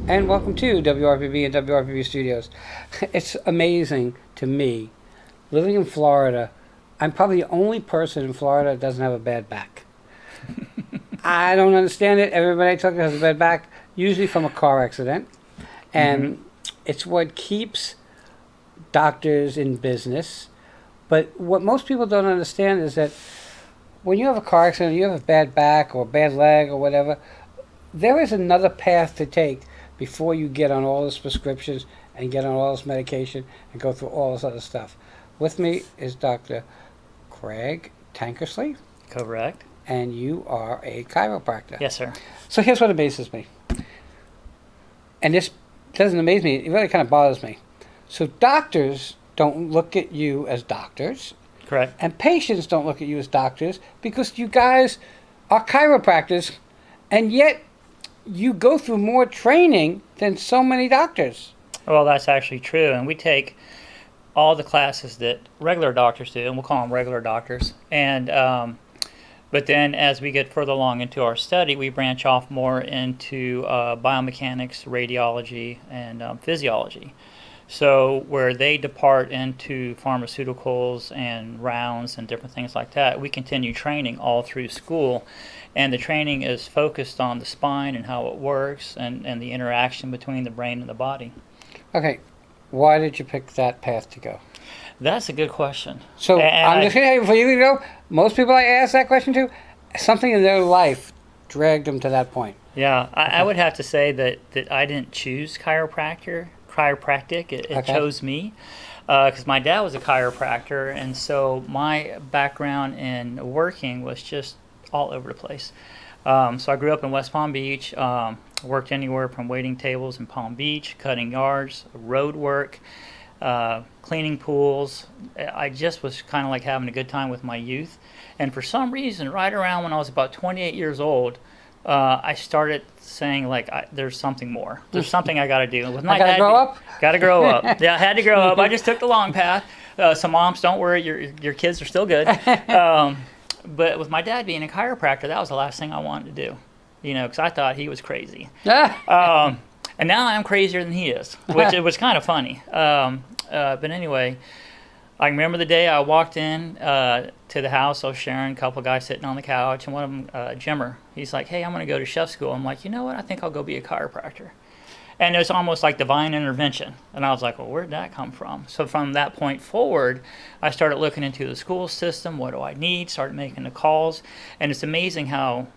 and welcome to WRPB and WRPB Studios. It's amazing to me, living in Florida, I'm probably the only person in Florida that doesn't have a bad back. I don't understand it. Everybody I talk to has a bad back, usually from a car accident. And it's what keeps doctors in business. But what most people don't understand is that when you have a car accident, you have a bad back or a bad leg or whatever, there is another path to take before you get on all this prescriptions and get on all this medication and go through all this other stuff. With me is Dr. Craig Tankersley, Correct. and you are a chiropractor. Yes, sir. So here's what amazes me. And this doesn't amaze me, it really kind of bothers me. So doctors don't look at you as doctors, Correct. and patients don't look at you as doctors because you guys are chiropractors, and yet you go through more training than so many doctors. Well, that's actually true, and we take all the classes that regular doctors do, and we'll call them regular doctors. And but then, as we get further along into our study, we branch off more into biomechanics, radiology, and physiology. So where they depart into pharmaceuticals and rounds and different things like that, we continue training all through school. And the training is focused on the spine and how it works and the interaction between the brain and the body. Okay, why did you pick that path to go? That's a good question. So And I'm just going to tell you, before you go, most people I ask that question to, something in their life dragged them to that point. Yeah, I would have to say that I didn't choose chiropractic. It chose me because my dad was a chiropractor, and so my background in working was just all over the place. So I grew up in West Palm Beach, worked anywhere from waiting tables in Palm Beach, cutting yards, road work, cleaning pools. I just was kind of like having a good time with my youth. And for some reason, right around when I was about 28 years old, I started saying, like, there's something more. There's something I got to do. With my I got to dad, grow up? Got to grow up. Yeah, I had to grow up. I just took the long path. So moms, don't worry, your kids are still good. But with my dad being a chiropractor, that was the last thing I wanted to do, because I thought he was crazy. And now I'm crazier than he is, which it was kind of funny. But anyway, I remember the day I walked in to the house. I was sharing a couple of guys sitting on the couch, and one of them, Jimmer, he's like, "Hey, I'm going to go to chef school." I'm like, "You know what? I think I'll go be a chiropractor." And it was almost like divine intervention. And I was like, well, where'd that come from? So from that point forward, I started looking into the school system. What do I need? Started making the calls. And it's amazing how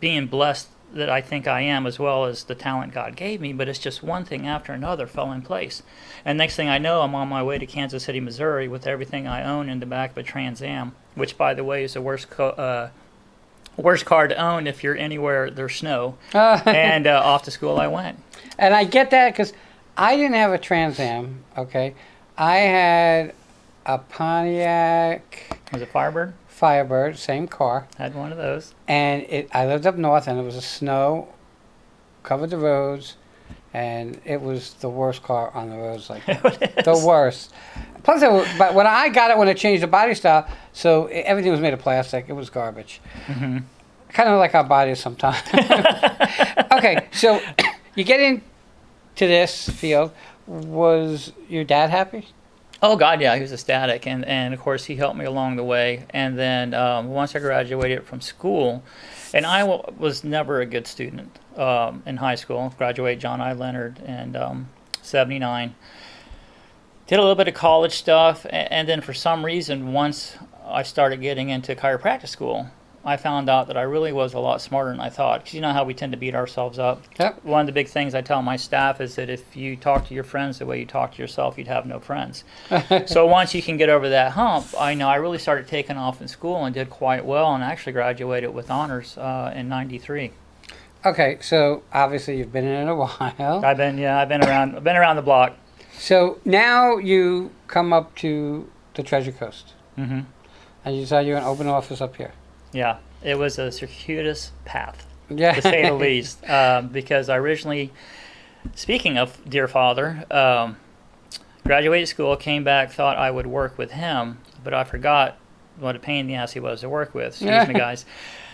being blessed that I think I am, as well as the talent God gave me, but it's just one thing after another fell in place. And next thing I know, I'm on my way to Kansas City, Missouri with everything I own in the back of a Trans Am, which, by the way, is the worst car to own if you're anywhere there's snow. And off to school I went. And I get that because I didn't have a Trans Am, okay? I had a Pontiac Was it Firebird? Firebird, same car. Had one of those. And I lived up north, and it was a snow, covered the roads, and it was the worst car on the roads, like the worst. Plus, but when I got it, when it changed the body style, so everything was made of plastic. It was garbage. Mm-hmm. Kind of like our bodies sometimes. Okay, so you get into this field. Was your dad happy? Oh, God, yeah, he was ecstatic. And of course, he helped me along the way. And then once I graduated from school, and I was never a good student in high school. Graduated John I. Leonard in 79. Did a little bit of college stuff. And then for some reason, once I started getting into chiropractic school, I found out that I really was a lot smarter than I thought. Because you know how we tend to beat ourselves up? Yep. One of the big things I tell my staff is that if you talk to your friends the way you talk to yourself, you'd have no friends. So once you can get over that hump, I really started taking off in school and did quite well, and actually graduated with honors in 93. Okay, so obviously you've been in it a while. I've been around the block. So now you come up to the Treasure Coast. Mm-hmm. And you said you're an open office up here. Yeah, it was a circuitous path, Yeah. to say the least, because I originally, speaking of dear father, graduated school, came back, thought I would work with him, but I forgot what a pain in the ass he was to work with. Excuse me, guys.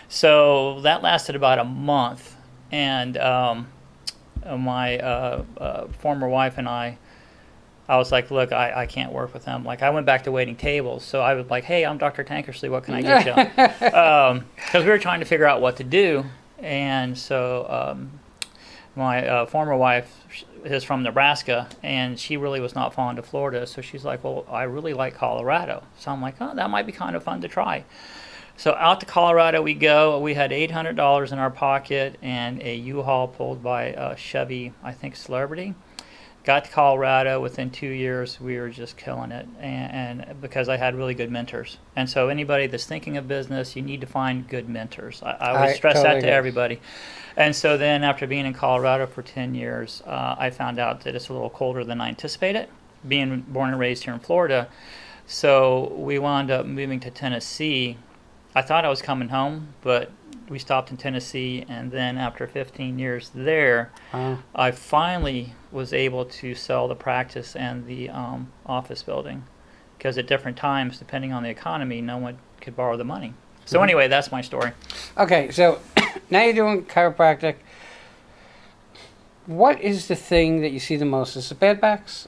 So that lasted about a month, and my former wife and I was like, look, I can't work with him. Like, I went back to waiting tables. So I was like, hey, I'm Dr. Tankersley. What can I get you? Because we were trying to figure out what to do. And so my former wife is from Nebraska, and she really was not fond of Florida. So she's like, well, I really like Colorado. So I'm like, oh, that might be kind of fun to try. So out to Colorado we go. We had $800 in our pocket and a U-Haul pulled by a Chevy, I think, Celebrity. Got to Colorado. Within 2 years, we were just killing it, and because I had really good mentors. And so anybody that's thinking of business, you need to find good mentors. I always stress totally that to everybody. And so then after being in Colorado for 10 years, I found out that it's a little colder than I anticipated, being born and raised here in Florida. So we wound up moving to Tennessee. I thought I was coming home, but we stopped in Tennessee, and then after 15 years there, I finally was able to sell the practice and the office building, because at different times, depending on the economy, no one could borrow the money. So anyway, that's my story. Okay, so now you're doing chiropractic. What is the thing that you see the most? Is it bad backs?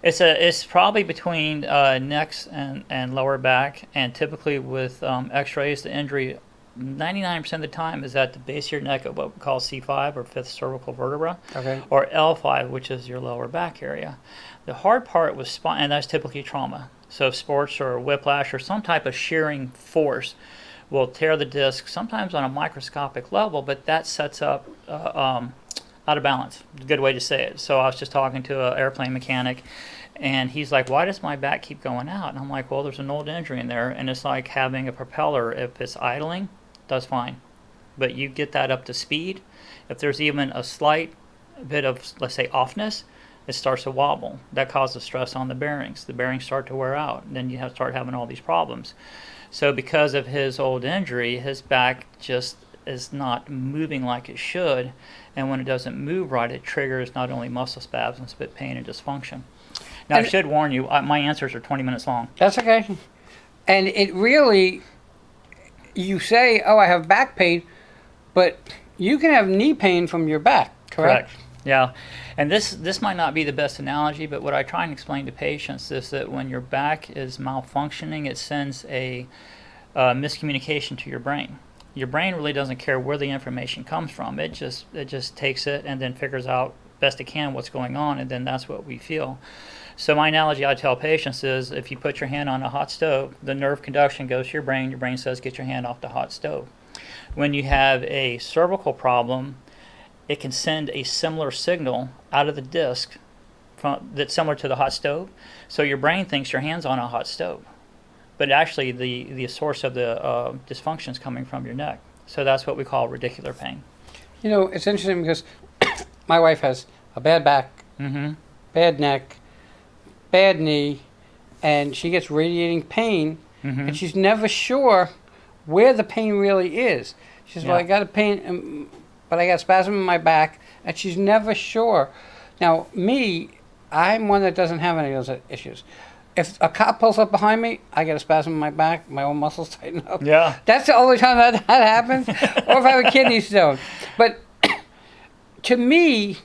It's probably between necks and lower back, and typically with x-rays, the injury 99% of the time is at the base of your neck at what we call C5 or fifth cervical vertebra, or L5, which is your lower back area. The hard part with spine, and that's typically trauma. So sports or whiplash or some type of shearing force will tear the disc, sometimes on a microscopic level, but that sets up out of balance. A good way to say it. So I was just talking to an airplane mechanic, and he's like, why does my back keep going out? And I'm like, well, there's an old injury in there, and it's like having a propeller. If it's idling, does fine. But you get that up to speed. If there's even a slight bit of, let's say, offness, it starts to wobble. That causes stress on the bearings. The bearings start to wear out. And then you start having all these problems. So because of his old injury, his back just is not moving like it should. And when it doesn't move right, it triggers not only muscle spasms, but pain and dysfunction. Now, I should warn you, my answers are 20 minutes long. That's okay. And it really, you say, oh, I have back pain, but you can have knee pain from your back, correct? Yeah. And this might not be the best analogy, but what I try and explain to patients is that when your back is malfunctioning, it sends a miscommunication to your brain. Your brain really doesn't care where the information comes from. It just takes it and then figures out best it can what's going on, and then that's what we feel. So my analogy I tell patients is, if you put your hand on a hot stove, the nerve conduction goes to your brain says, get your hand off the hot stove. When you have a cervical problem, it can send a similar signal out of the disc that's similar to the hot stove. So your brain thinks your hand's on a hot stove. But actually the source of the dysfunction is coming from your neck. So that's what we call radicular pain. You know, it's interesting because my wife has a bad back, bad neck, bad knee, and she gets radiating pain, and she's never sure where the pain really is. She says, well, I got a pain, but I got a spasm in my back, and she's never sure. Now, me, I'm one that doesn't have any of those issues. If a cop pulls up behind me, I get a spasm in my back, my own muscles tighten up. Yeah. That's the only time that happens, or if I have a kidney stone. But to me,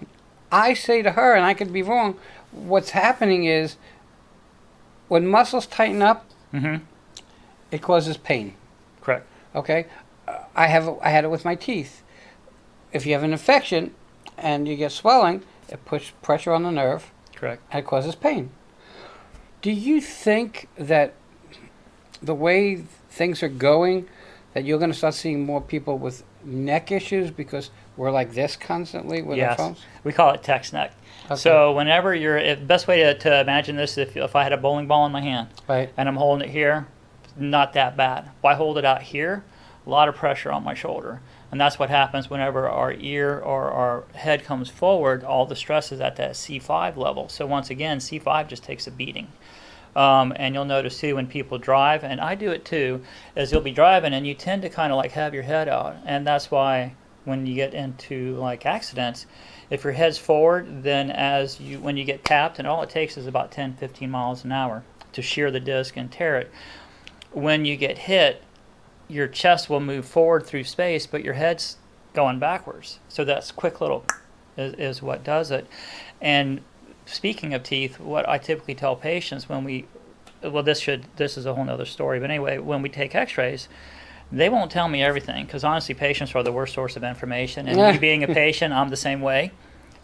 I say to her, and I could be wrong, what's happening is when muscles tighten up, it causes pain. Correct. Okay? I had it with my teeth. If you have an infection and you get swelling, it puts pressure on the nerve. Correct. And it causes pain. Do you think that the way things are going, that you're going to start seeing more people with neck issues because we're like this constantly with our phones? We call it text neck. Okay. So whenever the best way to imagine this is if I had a bowling ball in my hand, and I'm holding it here, not that bad. If I hold it out here, a lot of pressure on my shoulder. And that's what happens whenever our ear or our head comes forward, all the stress is at that C5 level. So once again, C5 just takes a beating. And you'll notice too when people drive, and I do it too, is you'll be driving and you tend to kind of like have your head out. And that's why when you get into like accidents, if your head's forward, then when you get tapped, and all it takes is about 10, 15 miles an hour to shear the disc and tear it. When you get hit, your chest will move forward through space, but your head's going backwards. So that's quick little is what does it. And speaking of teeth, what I typically tell patients when we, well, this is a whole nother story, but anyway, when we take x-rays, they won't tell me everything, because honestly, patients are the worst source of information. And me being a patient, I'm the same way.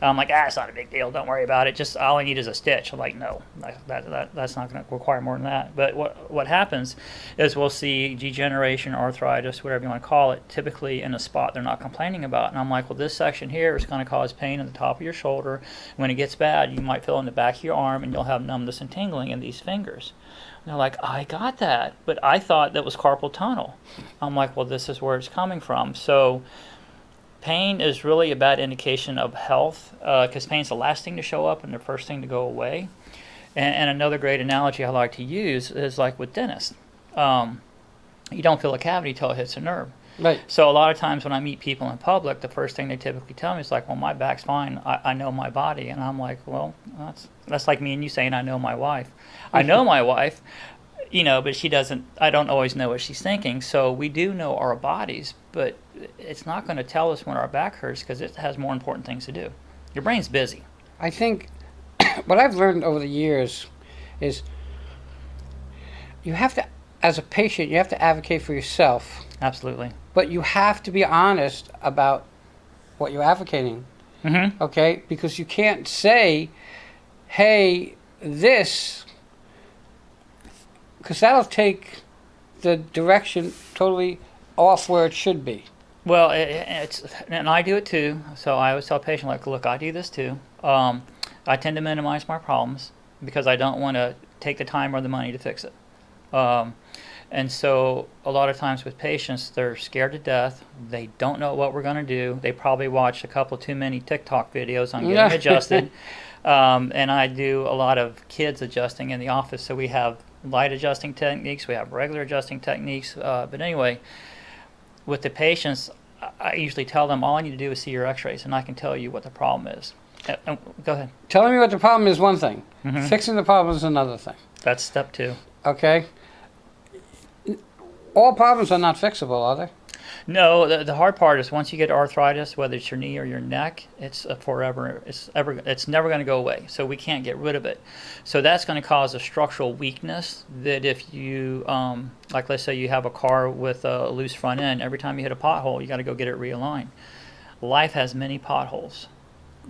I'm like, it's not a big deal. Don't worry about it. Just all I need is a stitch. I'm like, no, that's not going to require more than that. But what happens is we'll see degeneration, arthritis, whatever you want to call it, typically in a spot they're not complaining about. And I'm like, well, this section here is going to cause pain in the top of your shoulder. When it gets bad, you might feel in the back of your arm, and you'll have numbness and tingling in these fingers. And they're like, I got that, but I thought that was carpal tunnel. I'm like, well, this is where it's coming from. So pain is really a bad indication of health, because pain's the last thing to show up and the first thing to go away. And another great analogy I like to use is like with dentists. You don't feel a cavity till it hits a nerve. Right. So a lot of times when I meet people in public, the first thing they typically tell me is like, well, my back's fine. I know my body. And I'm like, well, that's like me and you saying I know my wife. I know my wife, but she doesn't, I don't always know what she's thinking. So we do know our bodies, but it's not going to tell us when our back hurts, because it has more important things to do. Your brain's busy. I think what I've learned over the years is you have to, as a patient, you have to advocate for yourself. Absolutely. But you have to be honest about what you're advocating. Mm-hmm. Okay? Because you can't say, hey, this, because that'll take the direction totally off where it should be. Well, it's, and I do it too. So I always tell patients, like, look, I do this too. I tend to minimize my problems because I don't want to take the time or the money to fix it. And so a lot of times with patients, they're scared to death. They don't know what we're going to do. They probably watched a couple too many TikTok videos on getting adjusted. And I do a lot of kids adjusting in the office. So we have light adjusting techniques. We have regular adjusting techniques. But anyway, with the patients, I usually tell them all I need to do is see your x-rays, and I can tell you what the problem is. Go ahead. Telling me what the problem is one thing. Mm-hmm. Fixing the problem is another thing. That's step 2. Okay? All problems are not fixable, are they? No, the hard part is once you get arthritis, whether it's your knee or your neck, it's forever. It's never going to go away. So we can't get rid of it. So that's going to cause a structural weakness that if you, like let's say you have a car with a loose front end, every time you hit a pothole, you got to go get it realigned. Life has many potholes.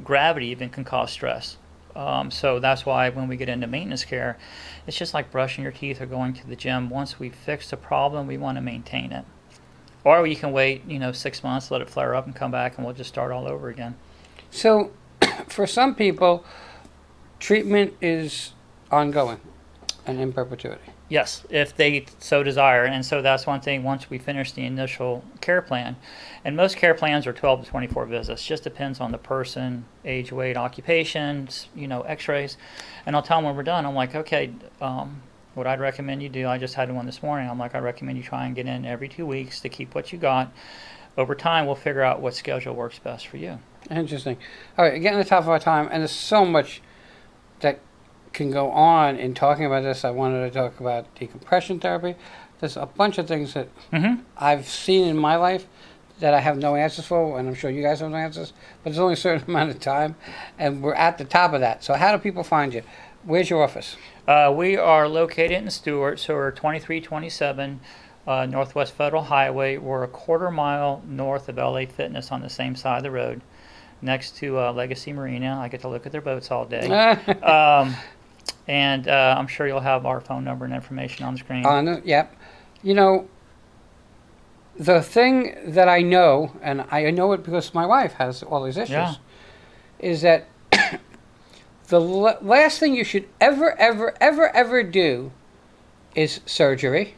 Gravity even can cause stress. So that's why when we get into maintenance care, it's just like brushing your teeth or going to the gym. Once we fix the problem, we want to maintain it. Or you can wait, 6 months, let it flare up and come back, and we'll just start all over again. So for some people, treatment is ongoing and in perpetuity. Yes, if they so desire. And so that's one thing once we finish the initial care plan. And most care plans are 12 to 24 visits. Just depends on the person, age, weight, occupation, x-rays. And I'll tell them when we're done, I'm like, okay, what I'd recommend you do, I just had one this morning. I'm like, I recommend you try and get in every 2 weeks to keep what you got. Over time, we'll figure out what schedule works best for you. Interesting. All right, getting to the top of our time, and there's so much that can go on in talking about this. I wanted to talk about decompression therapy. There's a bunch of things that I've seen in my life that I have no answers for, and I'm sure you guys have no answers, but there's only a certain amount of time, and we're at the top of that. So how do people find you? Where's your office? We are located in Stuart, so we're 2327 Northwest Federal Highway. We're a quarter mile north of LA Fitness on the same side of the road, next to Legacy Marina. I get to look at their boats all day. And I'm sure you'll have our phone number and information on the screen. Yep. The thing that I know, and I know it because my wife has all these issues, is that the last thing you should ever do is surgery.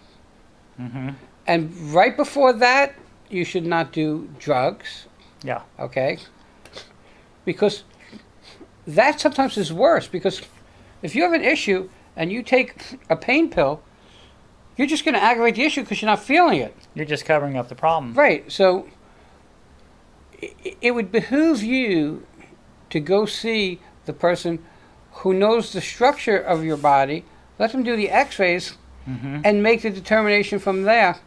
Mm-hmm. And right before that, you should not do drugs. Yeah. Okay? Because that sometimes is worse, because if you have an issue and you take a pain pill, you're just going to aggravate the issue because you're not feeling it. You're just covering up the problem. Right. So it would behoove you to go see the person who knows the structure of your body, let them do the x-rays, and make the determination from there.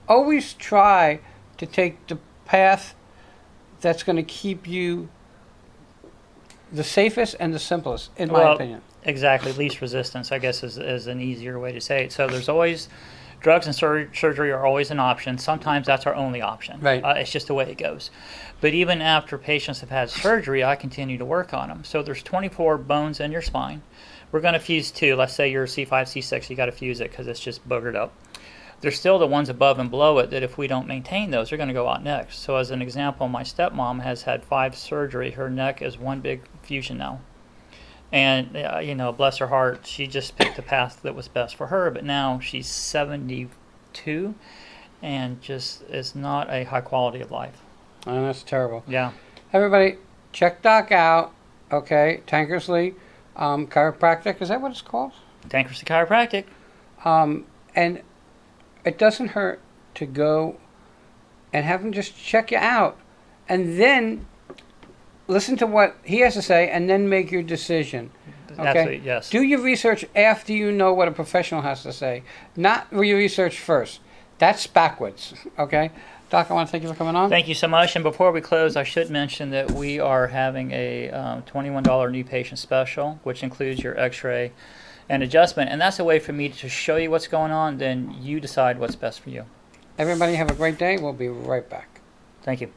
Always try to take the path that's going to keep you the safest and the simplest, in my Well, opinion. exactly. Least resistance, I guess, is an easier way to say it. So there's always drugs and surgery are always an option. Sometimes that's our only option. Right. It's just the way it goes. But even after patients have had surgery, I continue to work on them. So there's 24 bones in your spine. We're going to fuse 2. Let's say you're C5, C6. You got to fuse it because it's just boogered up. There's still the ones above and below it that if we don't maintain those, they're going to go out next. So as an example, my stepmom has had 5 surgery. Her neck is one big fusion now. And, bless her heart, she just picked the path that was best for her. But now she's 72 and just is not a high quality of life. Oh, that's terrible. Yeah. Everybody, check Doc out. Okay, Tankersley Chiropractic. Is that what it's called? Tankersley Chiropractic. And it doesn't hurt to go and have him just check you out, and then listen to what he has to say, and then make your decision. Okay? Absolutely, yes. Do your research after you know what a professional has to say, not your research first. That's backwards. Okay, Doc, I want to thank you for coming on. Thank you so much. And before we close, I should mention that we are having a $21 new patient special, which includes your x-ray and adjustment. And that's a way for me to show you what's going on, then you decide what's best for you. Everybody have a great day. We'll be right back. Thank you.